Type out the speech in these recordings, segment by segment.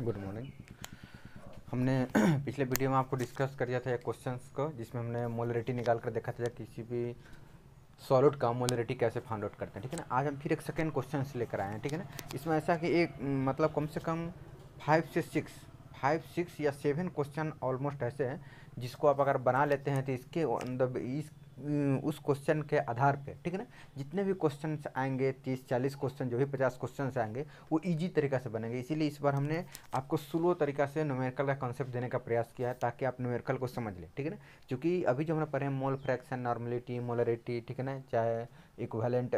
Good morning. हमने पिछले video में आपको डिस्कस कर दिया था एक क्वेश्चंस को, जिसमें हमने मोलरिटी निकाल कर देखा था किसी भी सॉलिड का मोलरिटी कैसे फाइंड आउट करते हैं। ठीक है ना। आज हम फिर एक सेकेंड क्वेश्चन लेकर आए हैं। ठीक है ना। इसमें ऐसा कि एक मतलब कम से कम 5 से 6 या 7 क्वेश्चन ऑलमोस्ट ऐसे हैं जिसको आप अगर बना लेते हैं तो इसके अंदर उस क्वेश्चन के आधार पे, ठीक है ना, जितने भी क्वेश्चन आएंगे 30-40 क्वेश्चन, जो भी 50 क्वेश्चन आएंगे वो इजी तरीका से बनेंगे। इसीलिए इस बार हमने आपको स्लो तरीका से न्यूमेरिकल का कॉन्सेप्ट देने का प्रयास किया है ताकि आप न्यूमेरिकल को समझ लें। ठीक है ना। क्योंकि अभी जो हमने पढ़े हैं मोल फ्रैक्शन, नॉर्मलिटी, मोलरिटी, ठीक है ना, चाहे इक्विवेलेंट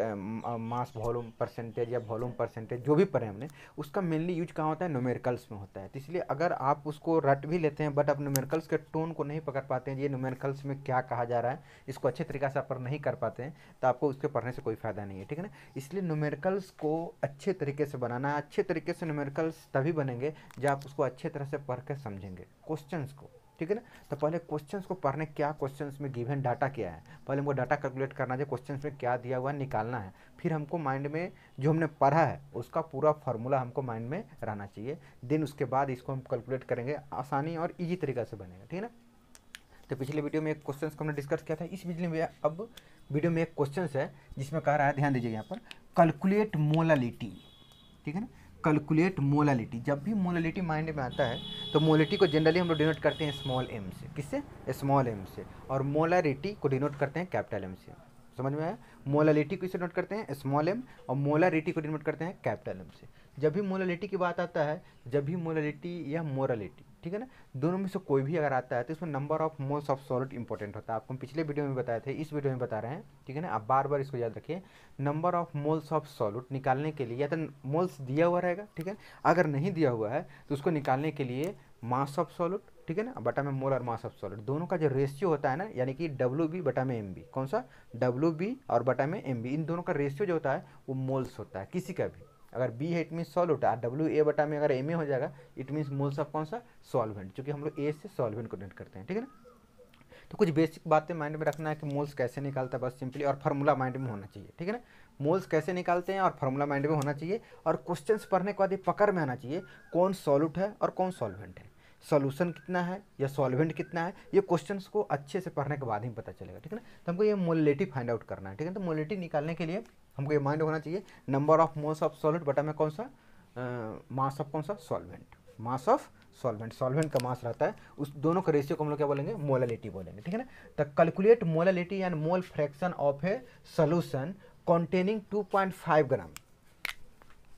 मास वॉल्यूम परसेंटेज या वॉल्यूम परसेंटेज, जो भी पढ़े हमने, उसका मेनली यूज कहाँ होता है? न्यूमेरिकल्स में होता है। तो इसलिए अगर आप उसको रट भी लेते हैं बट आप न्यूमेरिकल्स के टोन को नहीं पकड़ पाते हैं, ये न्यूमेरिकल्स में क्या कहा जा रहा है, इसको अच्छे तरीके से आप नहीं कर पाते हैं, तो आपको उसके पढ़ने से कोई फ़ायदा नहीं है। ठीक है ना। इसलिए न्यूमेरिकल्स को अच्छे तरीके से बनाना है। अच्छे तरीके से न्यूमेरिकल्स तभी बनेंगे जब आप उसको अच्छे तरह से पढ़ के समझेंगे क्वेश्चंस को। ठीक है ना। तो पहले क्वेश्चंस को पढ़ने, क्या क्वेश्चंस में गिवन डाटा क्या है, पहले हमको डाटा कैलकुलेट करना है, क्वेश्चंस में क्या दिया हुआ है निकालना है। फिर हमको माइंड में जो हमने पढ़ा है उसका पूरा फार्मूला हमको माइंड में रहना चाहिए। देन उसके बाद इसको हम कैलकुलेट करेंगे, आसानी और ईजी तरीका से बनेगा। ठीक है ना। तो पिछले वीडियो में एक क्वेश्चन को हमने डिस्कस किया था। इस वीडियो में अब वीडियो में एक क्वेश्चन है जिसमें कह रहा है, ध्यान दीजिए यहाँ पर, कैलकुलेट मोलालिटी। ठीक है ना। Calculate molality. जब भी मोलालिटी माइंड में आता है तो मोलालिटी को जनरली हम लोग डिनोट करते हैं स्मॉल एम से। किससे? स्मॉल एम से। और मोलारिटी को डिनोट करते हैं कैपिटल एम से। समझ में आया? मोलालिटी को इसे डिनोट करते हैं स्मॉल एम और मोलारिटी को डिनोट करते हैं कैपिटल एम से। जब भी मोलालिटी की बात आता है, जब भी मोलालिटी या मोरालिटी, ठीक है ना, दोनों में से कोई भी अगर आता है तो इसमें number of moles of solid important होता है। आपको हम पिछले वीडियो में बताए थे, इस वीडियो में बता रहे हैं। ठीक है ना। आप बार बार इसको याद रखिए। Number of moles of solid निकालने के लिए या तो मोल्स दिया हुआ रहेगा, ठीक है, अगर नहीं दिया हुआ है तो उसको निकालने के लिए मास ऑफ सॉलिड, ठीक है ना, बटा में मोल और मास ऑफ सॉलिड, दोनों का जो रेशियो होता है ना, यानी कि WB बटा में MB, कौन सा? WB और बटा में MB, इन दोनों का रेशियो जो होता है वो मोल्स होता है किसी का भी। अगर B है इट मीन सॉल्यूट, WA बटा में अगर MA हो जाएगा इट मीन्स मोल्स ऑफ कौन सा? सॉल्वेंट, क्योंकि हम लोग A से सॉल्वेंट को डिनोट करते हैं। ठीक है ना। तो कुछ बेसिक बातें माइंड में रखना है कि मोल्स कैसे निकालता है, बस सिंपली, और फार्मूला माइंड में होना चाहिए। ठीक है ना। मोल्स कैसे निकालते हैं और फार्मूला माइंड में होना चाहिए, और क्वेश्चंस पढ़ने के बाद ये पकड़ में आना चाहिए कौन सॉल्यूट है और कौन सॉल्वेंट है, सॉल्यूशन कितना है या सॉल्वेंट कितना है, ये क्वेश्चंस को अच्छे से पढ़ने के बाद ही पता चलेगा। ठीक है ना। तो हमको ये मोलिटी फाइंड आउट करना है। ठीक है। तो मोलिटी निकालने के लिए हमको ये माइंड होना चाहिए number of moles of solid बटा में कौन सा? मास ऑफ कौन सा? Solvent. Mass of solvent, solvent का मास रहता है, उस दोनों का रेशियो को हम लोग क्या बोलेंगे? मोलालिटी बोलेंगे। ठीक है ना। तो calculate molality and mole fraction of a solution containing 2.5 gram.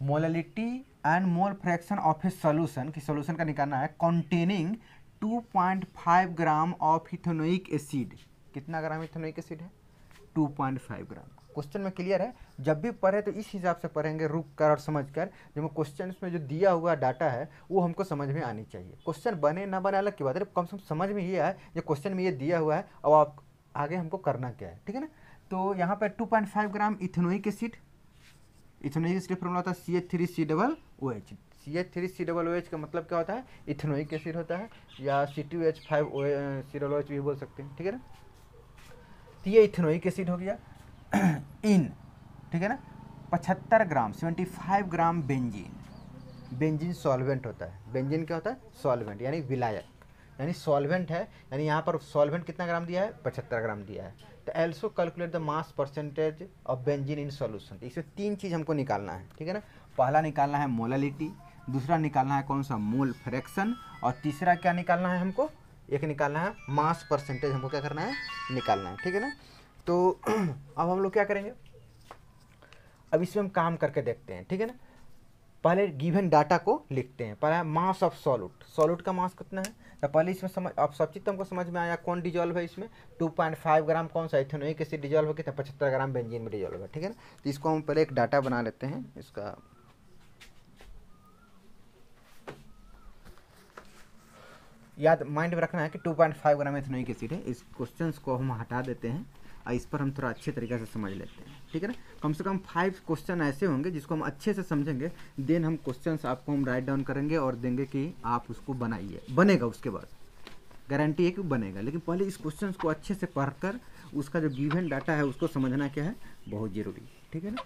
Molality and mole fraction of a solution, की सोल्यूशन का निकालना है, containing 2.5 gram of ethanoic acid. कितना ग्राम इथेनोइक एसिड है? 2.5 ग्राम। क्वेश्चन में क्लियर है? जब भी पढ़े तो इस हिसाब से पढ़ेंगे, रुक कर और समझ कर। जब क्वेश्चन में जो दिया हुआ डाटा है वो हमको समझ में आनी चाहिए। क्वेश्चन बने ना बने अलग की बात है, कम से कम समझ में ये आए जो क्वेश्चन में ये दिया हुआ है और आप आगे हमको करना क्या है। ठीक है ना। तो यहाँ पर 2.5 gram ethanoic acid, ethanoic acid formula होता है CH3COOH। CH3COOH का मतलब क्या होता है? इथेनोइक एसिड होता है, या C2H5OH भी बोल सकते हैं। ठीक है ना। तो ये इथेनोइक एसिड हो गया। इन, ठीक है ना, 75 ग्राम 75 ग्राम बेंजीन। बेंजीन सॉल्वेंट होता है। बेंजीन क्या होता है? सॉल्वेंट, यानी विलायक, यानी सॉल्वेंट है। यानी यहाँ पर सॉल्वेंट कितना ग्राम दिया है? 75 ग्राम दिया है। तो also calculate the mass percentage of benzene in solution. इसमें 3 चीज़ हमको निकालना है। ठीक है ना। पहला निकालना है मोलालिटी, दूसरा निकालना है कौन सा? मोल फ्रैक्शन, और तीसरा क्या निकालना है हमको? एक निकालना है मास परसेंटेज, हमको क्या करना है? निकालना है। ठीक है ना। तो अब हम लोग क्या करेंगे, अब इसमें हम काम करके देखते हैं। ठीक है ना। पहले गिवन डाटा को लिखते हैं। पहले मास ऑफ सॉल्यूट, सॉल्यूट का मास कितना है? तो पहले इसमें समझ, अब सब चीज़ तो हमको समझ में आया। कौन डिजॉल्व है इसमें? 2.5 ग्राम कौन सा? इथेनोइक एसिड डिजॉल्व हो, कितना? 75 ग्राम बेंजीन में डिजॉल्व है। ठीक है ना। तो इसको हम पहले एक डाटा बना लेते हैं। इसका याद माइंड में रखना है कि 2.5 ग्राम इथेनोइक एसिड है। इस क्वेश्चन को हम हटा देते हैं और इस पर हम थोड़ा अच्छे तरीके से समझ लेते हैं। ठीक है ना। कम से कम 5 क्वेश्चन ऐसे होंगे जिसको हम अच्छे से समझेंगे, देन हम क्वेश्चंस आपको हम राइट डाउन करेंगे और देंगे कि आप उसको बनाइए। बनेगा, उसके बाद गारंटी है कि बनेगा, लेकिन पहले इस क्वेश्चंस को अच्छे से पढ़कर उसका जो गिवन डाटा है उसको समझना क्या है? बहुत ज़रूरी। ठीक है ना।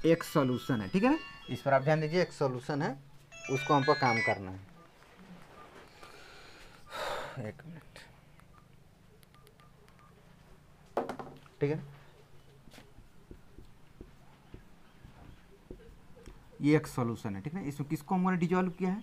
एक सॉल्यूशन है, ठीक है ना। इस पर आप ध्यान दीजिए, एक सॉल्यूशन है, उसको हमको काम करना है। एक मिनट, ठीक है। ये एक सॉल्यूशन है, ठीक है। इसमें किसको हमने डिजोल्व किया है,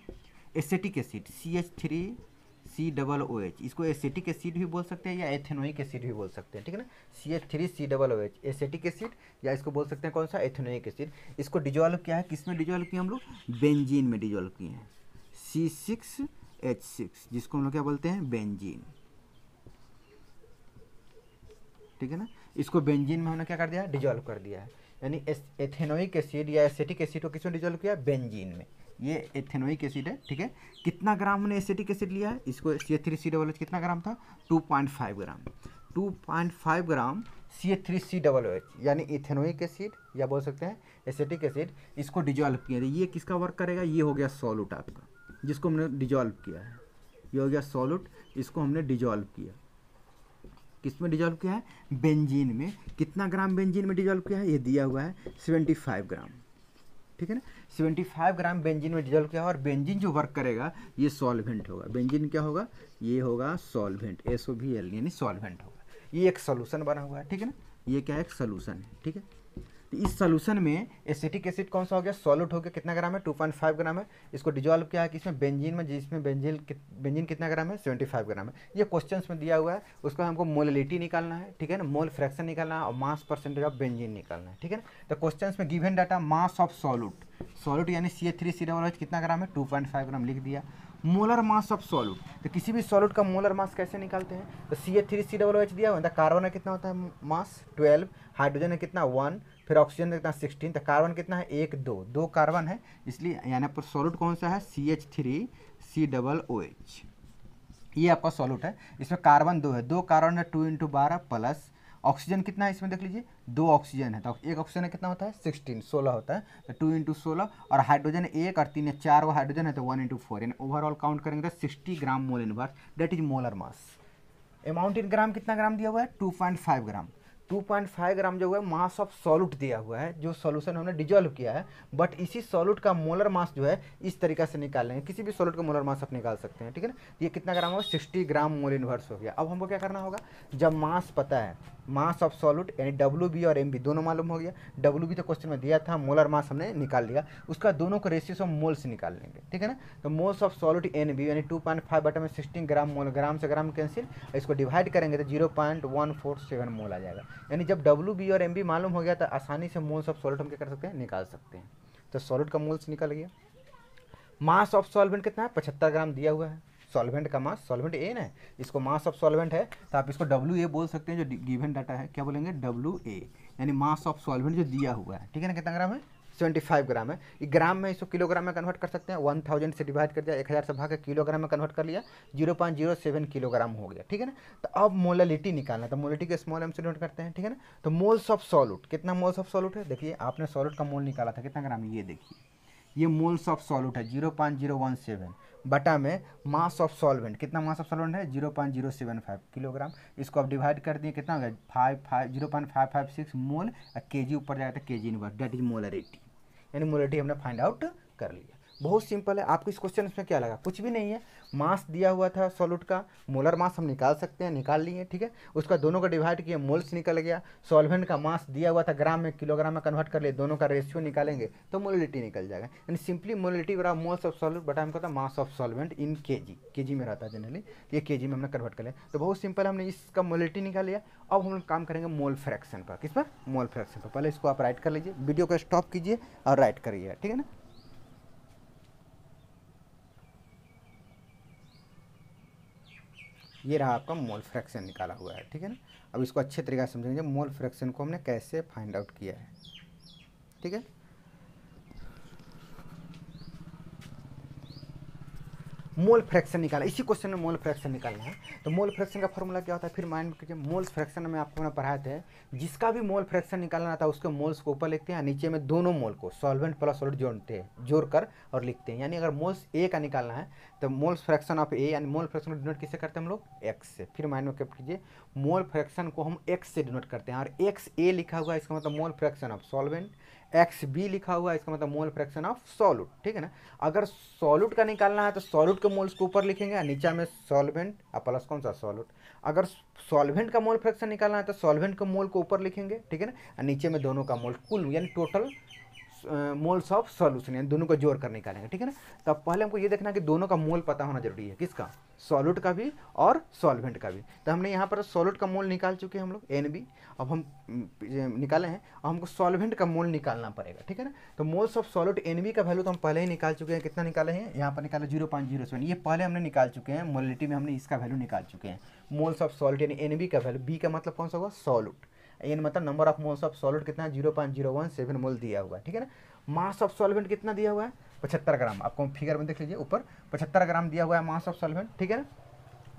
एसिटिक एसिड CH3COOH, इसको एसिटिक एसिड भी बोल सकते हैं या एथेनोइक एसिड भी बोल सकते हैं, ठीक है ना। CH3COOH एसिटिक एसिड, या इसको बोल सकते हैं कौन सा, एथेनोइक एसिड। इसको डिजोल्व किया है, किस में डिजोल्व किया हम लोग, बेंजीन में डिजोल्व किए हैं, C6H6, जिसको हम लोग क्या बोलते हैं, बेंजीन, ठीक है ना। इसको बेंजीन में हमने क्या कर दिया, डिजोल्व कर दिया है। यानी एथेनोइक एसिड या एसिटिक एसिड को किसमें डिजोल्व किया, बेंजीन में। ये एथेनोइक एसिड है, ठीक है। कितना ग्राम हमने एसिटिक एसिड लिया है, इसको CH3COOH कितना ग्राम था, 2.5 ग्राम, 2.5 ग्राम CH3COOH, यानी इथेनोइक एसिड या बोल सकते हैं एसिटिक एसिड, इसको डिजोल्व किया। ये किसका वर्क करेगा, ये हो गया सॉल्यूट आपका, जिसको हमने डिजोल्व किया है, ये हो गया सॉल्यूट, इसको हमने डिजोल्व किया। किस में डिजोल्व किया है, बेंजीन में। कितना ग्राम बेंजीन में डिजोल्व किया है, ये दिया हुआ है 75 ग्राम, ठीक है ना। 75 ग्राम बेंजीन में डिजोल्व किया है, और बेंजीन जो वर्क करेगा ये सॉल्वेंट होगा। बेंजीन क्या होगा, ये होगा सॉल्वेंट, SOVL यानी सॉल्वेंट होगा। ये एक सोल्यूशन बना हुआ है, ठीक है ना। ये क्या है, एक सोल्यूशन है, ठीक है। तो इस सोल्यूशन में एसिटिक एसिड कौन सा हो गया, सॉल्यूट हो गया, कितना ग्राम है, 2.5 ग्राम है। इसको डिजोल्व किया है किसमें, बेंजीन में, जिसमें बेंजीन कितना ग्राम है, 75 ग्राम है। ये क्वेश्चंस में दिया हुआ है, उसका हमको मोललिटी निकालना है, ठीक है ना, मोल फ्रैक्शन निकालना है, और मास परसेंटेज ऑफ बेंजीन निकालना है, ठीक है ना। तो क्वेश्चंस में given data, mass of solute यानी CH3COOH कितना ग्राम है, 2.5 ग्राम लिख दिया। मोलर मास ऑफ सॉल्यूट, तो किसी भी सॉल्यूट का मोलर मास कैसे निकालते हैं, तो CH3COOH दिया हुआ है, कार्बन है कितना होता है मास 12, हाइड्रोजन है कितना 1, फिर ऑक्सीजन कितना 16, तो कार्बन कितना है 1 2, 2 कार्बन है, इसलिए यहाँ पर सॉल्यूट कौन सा है, CH3COOH, ये आपका सॉल्यूट है। इसमें कार्बन 2 है, 2 कार्बन है, 2 × 12 प्लस ऑक्सीजन कितना है, इसमें देख लीजिए 2 ऑक्सीजन है, तो एक ऑक्सीजन है कितना होता है, 16 होता है, तो 2 × 16, और हाइड्रोजन 1 और 3 है, 4 वो हाइड्रोजन है, तो 1 × 4, यानी ओवरऑल काउंट करेंगे तो 60 gram mole inverse, that is molar mass. Amount in gram कितना ग्राम दिया हुआ है, 2.5 ग्राम। 2.5 ग्राम जो है मास ऑफ सॉल्यूट दिया हुआ है, जो सॉल्यूशन हमने डिजोल्व किया है। बट इसी सॉल्यूट का मोलर मास जो है इस तरीके से निकाल लेंगे, किसी भी सॉल्यूट का मोलर मास आप निकाल सकते हैं, ठीक है ना। ये कितना ग्राम होगा, 60 ग्राम मोल इनवर्स हो गया। अब हमको क्या करना होगा, जब मास पता है, मास ऑफ सॉल्यूट यानी WB और MB दोनों मालूम हो गया। WB तो क्वेश्चन में दिया था, मोलर मास हमने निकाल लिया, उसका दोनों का रेशियो हम मोल्स निकाल लेंगे, ठीक है ना। तो मोल्स ऑफ सॉल्यूट NB यानी 2.5 बटा में 16 ग्राम मोल, ग्राम से ग्राम कैंसिल, इसको डिवाइड करेंगे तो 0.147 मोल आ जाएगा। यानी जब WB और MB मालूम हो गया तो आसानी से मोल्स ऑफ सॉल्यूट हम क्या कर सकते हैं, निकाल सकते हैं। तो सॉल्यूट का मोल्स निकल गया। मास ऑफ सॉल्वेंट कितना है, 75 ग्राम दिया हुआ है। सॉल्वेंट का मास, सॉल्वेंट A ना, इसको मास ऑफ सॉल्वेंट है, तो आप इसको WA बोल सकते हैं, जो गिवन डाटा है क्या बोलेंगे, WA, यानी मास ऑफ सॉल्वेंट जो दिया हुआ है, ठीक है ना। कितना ग्राम है, 75 ग्राम है। ये ग्राम में इसको किलोग्राम में कन्वर्ट कर सकते हैं, 1000 से डिवाइड कर दिया, 1000 से भाग के किलोग्राम में कन्वर्ट कर लिया, 0.07 किलोग्राम हो गया, ठीक है ना। तो अब मोललिटी निकालना, तो मोललिटी के स्मॉल m से नोट करते हैं, ठीक है ना। तो मोल्स ऑफ सॉल्यूट, कितना मोल्स ऑफ सॉल्यूट है, देखिए आपने सॉल्यूट का मोल निकाला था कितना ग्राम, ये देखिए ये मोल्स ऑफ सॉल्यूट है 0.017 बटा में मास ऑफ सॉल्वेंट, कितना मास ऑफ सॉल्वेंट है 0.075 किलोग्राम। इसको आप डिवाइड कर दिए, कितना हो गया 0.556 मोल, केजी ऊपर जाएगा तो KG inverse, that is molarity, यानी मोलरिटी हमने फाइंड आउट कर लिया। बहुत सिंपल है। आपको इस क्वेश्चन में क्या लगा, कुछ भी नहीं है, मास दिया हुआ था सॉल्यूट का, मोलर मास हम निकाल सकते हैं, निकाल लिए, ठीक है। उसका दोनों का डिवाइड किया, मोल्स निकल गया। सॉल्वेंट का मास दिया हुआ था ग्राम में, किलोग्राम में कन्वर्ट कर लिए, दोनों का रेशियो निकालेंगे तो मोलरिटी निकल जाएगा। यानी सिंपली मोलरिटी बराबर मोल्स ऑफ सॉल्यूट बटा हमको था मास ऑफ सॉल्वेंट इन केजी में रहता है जनरली, ये केजी में हमने कन्वर्ट कर लिया। तो बहुत सिंपल, हमने इसका मोलरिटी निकाल लिया। अब हम काम करेंगे मोल फ्रैक्शन पर। किस पर, मोल फ्रैक्शन पर। पहले इसको आप राइट कर लीजिए, वीडियो को स्टॉप कीजिए और राइट करिए, ठीक है ना। ये रहा आपका मोल फ्रैक्शन निकाला हुआ है, ठीक है ना। अब इसको अच्छे तरीके से समझेंगे मोल फ्रैक्शन को हमने कैसे फाइंड आउट किया है, ठीक है। मोल फ्रैक्शन निकाला, इसी क्वेश्चन में मोल फ्रैक्शन निकालना है। तो मोल फ्रैक्शन का फॉर्मूला क्या होता है, फिर माइंड में कीजिए। मोल फ्रैक्शन में आपको मैंने पढ़ाए थे, जिसका भी मोल फ्रैक्शन निकालना था उसके मोल्स को ऊपर लिखते हैं, नीचे में दोनों मोल को सॉल्वेंट प्लस सॉल्यूट जोड़ते हैं, जोड़कर और लिखते हैं। यानी अगर मोल्स A का निकालना है तो मोल्स फ्रैक्शन ऑफ ए यानी मोल फ्रैक्शन को डिनोट किससे करते हैं हम लोग, एक्स से। फिर माइंड में कैप कीजिए, मोल फ्रैक्शन को हम एक्स से डिनोट करते हैं, और एक्स ए लिखा हुआ है इसका मतलब mole fraction of solvent, X B लिखा हुआ है इसका मतलब मोल फ्रैक्शन ऑफ सॉल्यूट, ठीक है ना। अगर सॉल्यूट का निकालना है तो सॉल्यूट के मोल्स को ऊपर लिखेंगे और नीचे में सॉल्वेंट और प्लस कौन सा सॉल्यूट। अगर सॉल्वेंट का मोल फ्रैक्शन निकालना है तो सॉल्वेंट का मोल को ऊपर लिखेंगे, ठीक है ना, और नीचे में दोनों का मोल कुल यानी टोटल मोल्स ऑफ सॉल्यूशन यानी दोनों को जोड़ कर निकालेंगे, ठीक है ना। तो अब पहले हमको ये देखना कि दोनों का मोल पता होना जरूरी है, किसका, सॉल्यूट का भी और सॉल्वेंट का भी। तो हमने यहाँ पर सॉल्यूट का मोल निकाल चुके हैं हम लोग NB, अब हम निकाले हैं, अब हमको सॉल्वेंट का मोल निकालना पड़ेगा, ठीक है ना। तो मोल्स ऑफ सॉल्यूट NB का वैल्यू तो हम पहले ही निकाल चुके हैं, कितना निकाले हैं, यहाँ पर निकाले 0.07, ये पहले हमने निकाल चुके हैं, मोलिटी में हमने इसका वैल्यू निकाल चुके हैं। मोल्स ऑफ सॉल्यूट यानी NB का वैल्यू, B का मतलब कौन सा हुआ, सॉल्यूट, एन मतलब number of moles of solute कितना है, 0.017 मोल दिया हुआ है, ठीक है ना। मास ऑफ सॉल्वेंट कितना दिया हुआ है, 75 ग्राम, आपको फिगर में देख लीजिए ऊपर 75 ग्राम दिया हुआ है मास ऑफ सॉल्वेंट, ठीक है ना।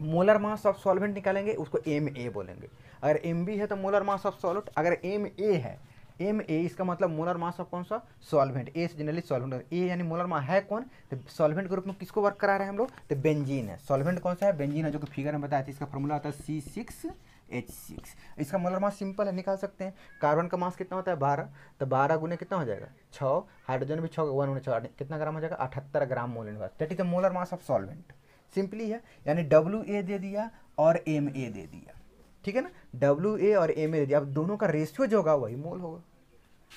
मोलर मास ऑफ सॉल्वेंट निकालेंगे उसको MA बोलेंगे। अगर MB है तो मोलर मास ऑफ सॉल्वेंट, अगर MA है, MA इसका मतलब मोलर मास ऑफ कौन सा, सॉल्वेंट, ए से जनरली सॉल्वेंट, ए यानी मोलर मास है कौन, तो सॉल्वेंट के रूप में किसको वर्क करा रहे हैं हम लोग, तो बेंजीन है। सॉल्वेंट कौन सा है, बेंजीन है, जो कि फिगर में बताया था, इसका फॉर्मूला आता है C6H6। इसका मोलर मास सिंपल है, निकाल सकते हैं। कार्बन का मास कितना होता है 12, तो 12 गुने कितना हो जाएगा 6, हाइड्रोजन भी 6, 1 गुने 6 कितना ग्राम हो जाएगा 78 gram mole inverse, that is the molar mass of solvent. Simply है, यानी WA दे दिया और MA दे दिया, ठीक है ना, WA और MA दे दिया। अब दोनों का रेशियो जो होगा वही मोल होगा।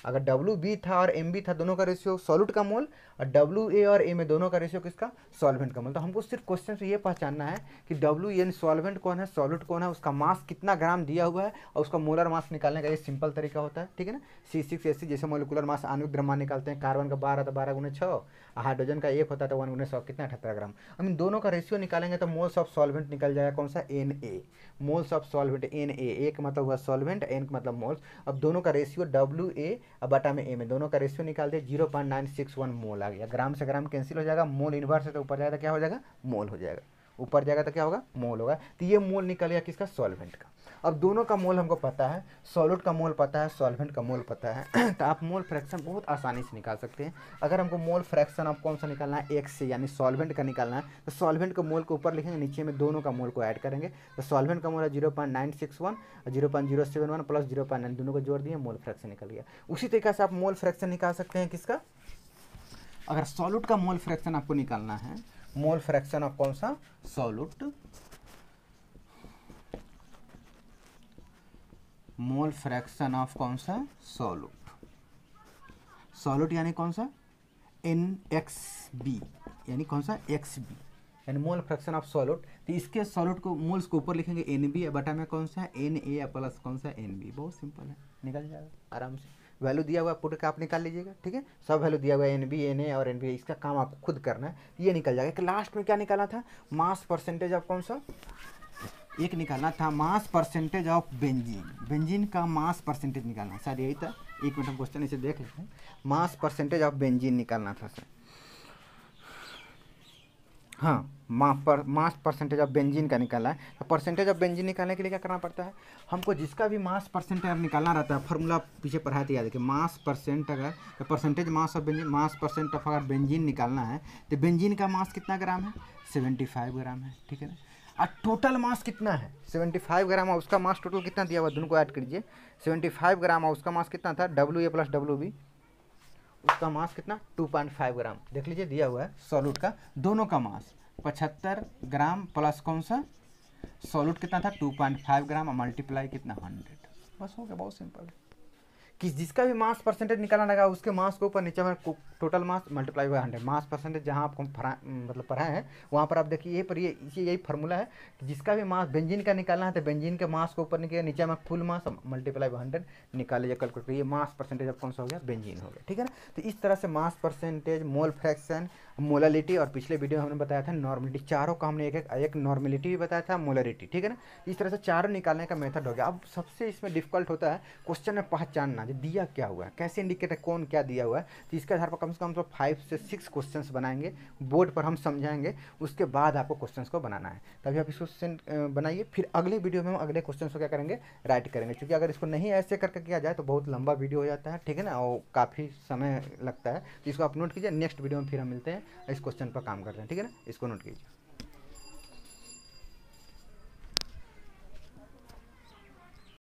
अगर WB था और MB था, दोनों का रेशियो सॉल्यूट का मोल, और WA और MA दोनों का रेशियो किसका, सॉल्वेंट का मोल। तो हमको सिर्फ क्वेश्चन से ये पहचानना है कि W यानी सॉल्वेंट कौन है, सॉल्यूट कौन है, उसका मास कितना ग्राम दिया हुआ है, और उसका मोलर मास निकालने का ये सिंपल तरीका होता है, ठीक है ना। C6H6 जैसे मोलिकुलर मास आणविक द्रव्यमान निकालते हैं, कार्बन का 12 तो 12 गुने 6, हाइड्रोजन का 1 होता है तो 1 गुने 100 कितना 78 ग्राम। हम इन दोनों का रेशियो निकालेंगे तो मोल्स ऑफ सॉल्वेंट निकल जाएगा कौन सा, Na। Moles of solvent Na, एक मतलब हुआ सॉल्वेंट, N का मतलब मोल्स। अब दोनों का रेशियो WA बटा में A में, दोनों का रेशियो निकाल दे 0.961 मोल आ गया। ग्राम से ग्राम कैंसिल हो जाएगा, मोल इनवर्स है तो ऊपर जाएगा तो क्या हो जाएगा, मोल हो जाएगा, ऊपर जाएगा तो क्या होगा, मोल होगा। तो ये मोल निकल गया किसका, सॉल्वेंट का। अब दोनों का मोल हमको पता है, सॉल्यूट का मोल पता है, सॉल्वेंट का मोल पता है तो आप मोल फ्रैक्शन बहुत आसानी से निकाल सकते हैं। अगर हमको मोल फ्रैक्शन आप कौन सा निकालना है, एक्स से, यानी सॉल्वेंट का निकालना है, तो सॉल्वेंट का मोल को ऊपर लिखेंगे, नीचे में दोनों का मोल को ऐड करेंगे। तो सॉल्वेंट का मोल है 0.961 और 0.071 प्लस 0.9, दोनों को जोड़ दिए, मोल फ्रैक्शन निकल गया। उसी तरीके से आप मोल फ्रैक्शन निकाल सकते हैं किसका, अगर सॉल्यूट का मोल फ्रैक्शन आपको निकालना है, मोल फ्रैक्शन ऑफ कौन सा, सॉल्यूट, मोल फ्रैक्शन ऑफ कौन सा, सॉल्यूट, सॉल्यूट यानी कौन सा, NXB, यानी कौन सा, XB, यानी मोल फ्रैक्शन ऑफ सॉल्यूट। तो इसके सॉल्यूट को मोल्स को ऊपर लिखेंगे NB बटा में कौन सा, Na प्लस कौन सा, NB। बहुत सिंपल है, निकल जाएगा आराम से। वैल्यू दिया हुआ है, पुट का आप निकाल लीजिएगा, ठीक है, सब वैल्यू दिया हुआ है, NB, Na और NB, इसका काम आपको खुद करना है, ये निकल जाएगा। कि लास्ट में क्या निकाला था, मास परसेंटेज ऑफ कौन सा, एक निकालना था mass percentage of benzene, benzene का मास परसेंटेज निकालना, सर यही था। एक मिनट हम क्वेश्चन इसे देख लेते हैं, मास परसेंटेज ऑफ बेंजीन निकालना था सर, हाँ, मास परसेंटेज ऑफ बेंजीन का निकाला है। तो परसेंटेज ऑफ बेंजीन निकालने के लिए क्या करना पड़ता है, हमको जिसका भी मास परसेंटेज निकालना रहता है, फार्मूला पीछे पढ़ाया था याद है कि मास परसेंट, अगर तो percentage mass of benzene, mass percent of अगर बेंजीन निकालना है तो बेंजीन का मास कितना ग्राम है, 75 ग्राम है, ठीक है ना। और टोटल मास कितना है, 75 ग्राम, और उसका मास टोटल कितना दिया हुआ, दोनों को ऐड कीजिए, 75 ग्राम और उसका मास कितना था, WA प्लस WB, उसका मास कितना 2.5 ग्राम, देख लीजिए दिया हुआ है। सॉल्यूट का दोनों का मास 75 ग्राम प्लस कौन सा, सॉल्यूट कितना था 2.5 ग्राम और मल्टीप्लाई कितना 100, बस हो गया, बहुत सिंपल है। कि जिसका भी मास परसेंटेज निकालना लगा उसके मास को ऊपर नीचे में total mass multiply by 100, mass percentage जहाँ आपको मतलब पढ़ाए हैं वहाँ पर आप देखिए, ये पर ये यही फार्मूला है कि जिसका भी मास बेंजीन का निकालना है तो बेंजीन के मास को ऊपर निकले, नीचे में फुल मास मल्टीप्लाई बाय 100 निकाल लीजिए, कैलकुलेट करिए, मास परसेंटेज अब कौन सा हो गया, बेंजीन हो गया, ठीक है ना। तो इस तरह से mass percentage, mole fraction, molality, और पिछले वीडियो में हमने बताया था नॉर्मलिटी, चारों का हमने एक नॉर्मलिटी भी बताया था, मोलारिटी, ठीक है ना। इस तरह से चारों निकालने का मेथड हो गया। अब सबसे इसमें डिफिकल्ट होता है क्वेश्चन में पहचानना, जो दिया क्या हुआ है, कैसे इंडिकेटर कौन क्या दिया हुआ है। तो इसके आधार पर कम से कम तो 5 से 6 क्वेश्चंस बनाएंगे, बोर्ड पर हम समझाएंगे, उसके बाद आपको क्वेश्चंस को बनाना है। तभी आप इसको बनाइए, फिर अगले वीडियो में हम अगले क्वेश्चन को क्या करेंगे, राइट करेंगे, क्योंकि अगर इसको नहीं ऐसे करके किया जाए तो बहुत लंबा वीडियो हो जाता है, ठीक है ना, और काफ़ी समय लगता है। तो इसको आप नोट कीजिए, नेक्स्ट वीडियो में फिर हम मिलते हैं। इस क्वेश्चन पर काम करते हैं, ठीक है ना, इसको नोट कीजिए।